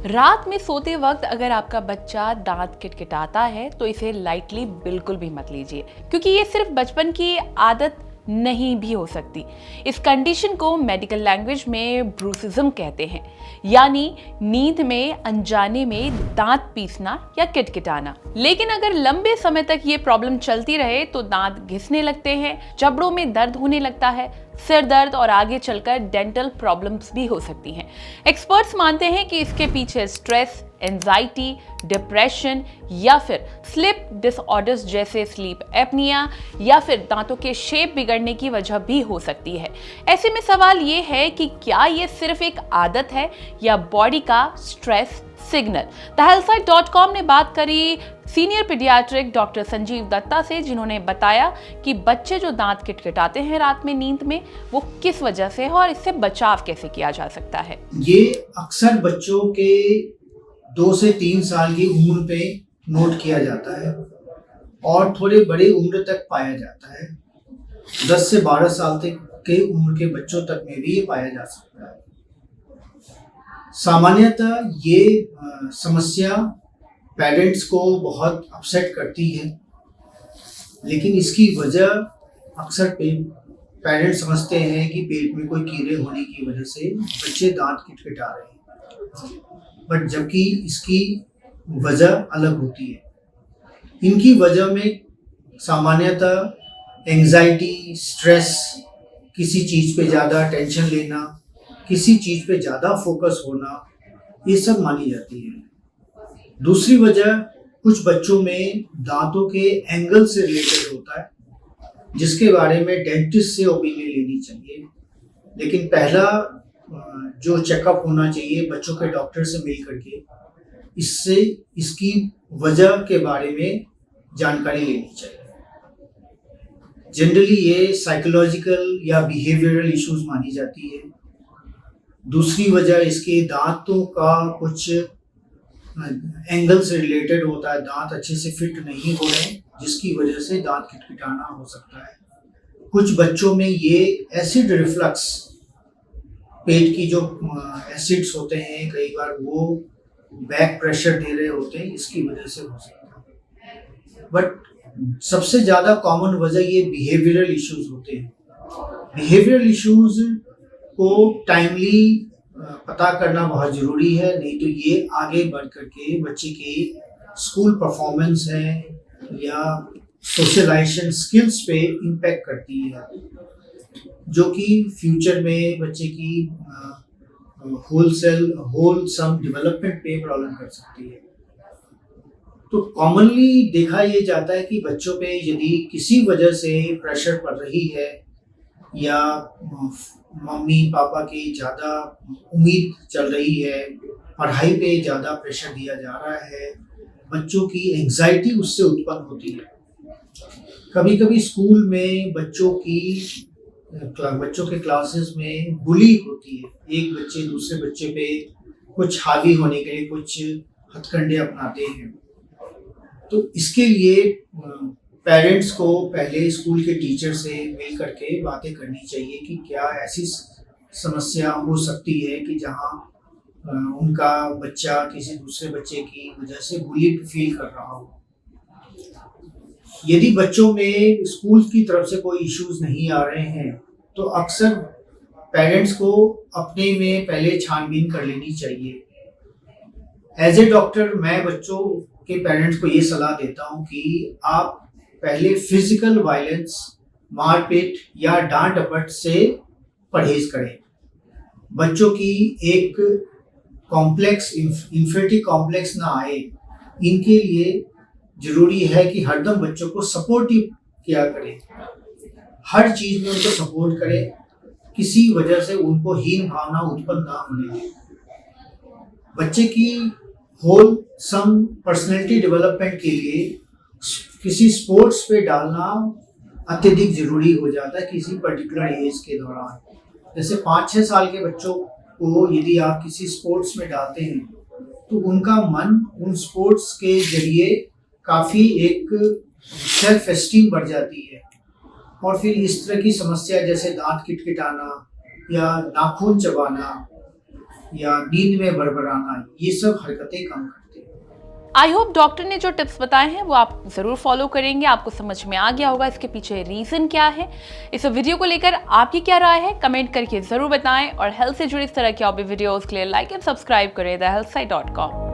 रात में सोते वक्त अगर आपका बच्चा दांत किटकिटाता है तो इसे लाइटली बिल्कुल भी मत लीजिए, क्योंकि ये सिर्फ बचपन की आदत नहीं भी हो सकती। इस कंडीशन को मेडिकल लैंग्वेज में ब्रूसिज्म कहते हैं, यानी नींद में अनजाने में दांत पीसना या किटकिटाना। लेकिन अगर लंबे समय तक ये प्रॉब्लम चलती रहे तो दांत घिसने लगते हैं, जबड़ों में दर्द होने लगता है, सिर दर्द और आगे चलकर डेंटल प्रॉब्लम्स भी हो सकती हैं। एक्सपर्ट्स मानते हैं कि इसके पीछे स्ट्रेस, एंजाइटी, डिप्रेशन या फिर स्लीप डिसऑर्डर्स जैसे स्लीप एपनिया या फिर दांतों के शेप बिगड़ने की वजह भी हो सकती है। ऐसे में सवाल ये है कि क्या ये सिर्फ एक आदत है या बॉडी का स्ट्रेस सिग्नल। thehealthsite.com ने बात करी senior paediatric doctor Sanjeev Dutta से, जिन्होंने बताया कि बच्चे जो दांत किटकिटाते हैं रात में नींद में, वो किस वजह से है और इससे बचाव कैसे किया जा सकता है। ये अक्सर बच्चों के 2 से 3 साल की उम्र पे नोट किया जाता है और थोड़े बड़े उम्र तक पाया जाता है। 10 से 12 साल तक के उम्र के बच्चों तक में भी ये पाया जा सकता है। सामान्यतः ये समस्या पेरेंट्स को बहुत अपसेट करती है, लेकिन इसकी वजह अक्सर पेरेंट्स समझते हैं कि पेट में कोई कीड़े होने की वजह से बच्चे दांत किटकिटा रहे हैं, बट जबकि इसकी वजह अलग होती है। इनकी वजह में सामान्यतः एंजाइटी, स्ट्रेस, किसी चीज़ पे ज़्यादा टेंशन लेना, किसी चीज़ पे ज़्यादा फोकस होना, ये सब मानी जाती है। दूसरी वजह कुछ बच्चों में दांतों के एंगल से रिलेटेड होता है, जिसके बारे में डेंटिस्ट से ओपिनियन लेनी चाहिए। लेकिन पहला जो चेकअप होना चाहिए बच्चों के डॉक्टर से मिल करके, इससे इसकी वजह के बारे में जानकारी लेनी चाहिए। जनरली ये साइकोलॉजिकल या बिहेवियरल इश्यूज मानी जाती है। दूसरी वजह इसके दांतों का कुछ एंगल से रिलेटेड होता है, दांत अच्छे से फिट नहीं हो रहे, जिसकी वजह से दांत किटकिटाना हो सकता है। कुछ बच्चों में ये एसिड रिफ्लक्स, पेट की जो एसिड्स होते हैं, कई बार वो बैक प्रेशर दे रहे होते हैं, इसकी वजह से हो सकता है। बट सबसे ज़्यादा कॉमन वजह ये बिहेवियरल इश्यूज होते हैं। बिहेवियरल इश्यूज को टाइमली पता करना बहुत ज़रूरी है, नहीं तो ये आगे बढ़ करके बच्चे की स्कूल परफॉर्मेंस है या सोशलाइजेशन स्किल्स पे इम्पैक्ट करती है, जो कि फ्यूचर में बच्चे की होलसम डेवलपमेंट पे प्रॉब्लम कर सकती है। तो कॉमनली देखा ये जाता है कि बच्चों पे यदि किसी वजह से प्रेशर पड़ रही है या मम्मी पापा की ज़्यादा उम्मीद चल रही है, पढ़ाई पे ज़्यादा प्रेशर दिया जा रहा है, बच्चों की एंजाइटी उससे उत्पन्न होती है। कभी कभी स्कूल में बच्चों के क्लासेस में बुली होती है, एक बच्चे दूसरे बच्चे पे कुछ हावी होने के लिए कुछ हथकंडे अपनाते हैं। तो इसके लिए पेरेंट्स को पहले स्कूल के टीचर से मिल करके बातें करनी चाहिए कि क्या ऐसी समस्या हो सकती है कि जहां उनका बच्चा किसी दूसरे बच्चे की वजह से बुलीड फील कर रहा हो। यदि बच्चों में स्कूल की तरफ से कोई इश्यूज नहीं आ रहे हैं तो अक्सर पेरेंट्स को अपने में पहले छानबीन कर लेनी चाहिए। एज ए डॉक्टर मैं बच्चों के पेरेंट्स को ये सलाह देता हूँ कि आप पहले फिजिकल वायलेंस, मारपीट या डांट डपट से परहेज करें। बच्चों की एक कॉम्प्लेक्स इंफिनिटी कॉम्प्लेक्स ना आए, इनके लिए जरूरी है कि हरदम बच्चों को सपोर्टिव किया करें, हर चीज में उनको सपोर्ट करें, किसी वजह से उनको हीन भावना उत्पन्न ना होने दें। बच्चे की होल सम पर्सनैलिटी डेवलपमेंट के लिए किसी स्पोर्ट्स पे डालना अत्यधिक जरूरी हो जाता है किसी पर्टिकुलर एज के दौरान। जैसे 5-6 साल के बच्चों को यदि आप किसी स्पोर्ट्स में डालते हैं तो उनका मन उन स्पोर्ट्स के जरिए काफ़ी एक सेल्फ एस्टीम बढ़ जाती है, और फिर इस तरह की समस्या जैसे दांत किटकिटाना या नाखून चबाना या नींद में बड़बड़ाना, ये सब हरकतें कम करते हैं। आई होप डॉक्टर ने जो टिप्स बताए हैं वो आप ज़रूर फॉलो करेंगे, आपको समझ में आ गया होगा इसके पीछे रीज़न क्या है। इस वीडियो को लेकर आपकी क्या राय है कमेंट करके ज़रूर बताएं और हेल्थ से जुड़ी इस तरह की और भी वीडियोज़ के लिए लाइक एंड सब्सक्राइब करें thehealthsite.com।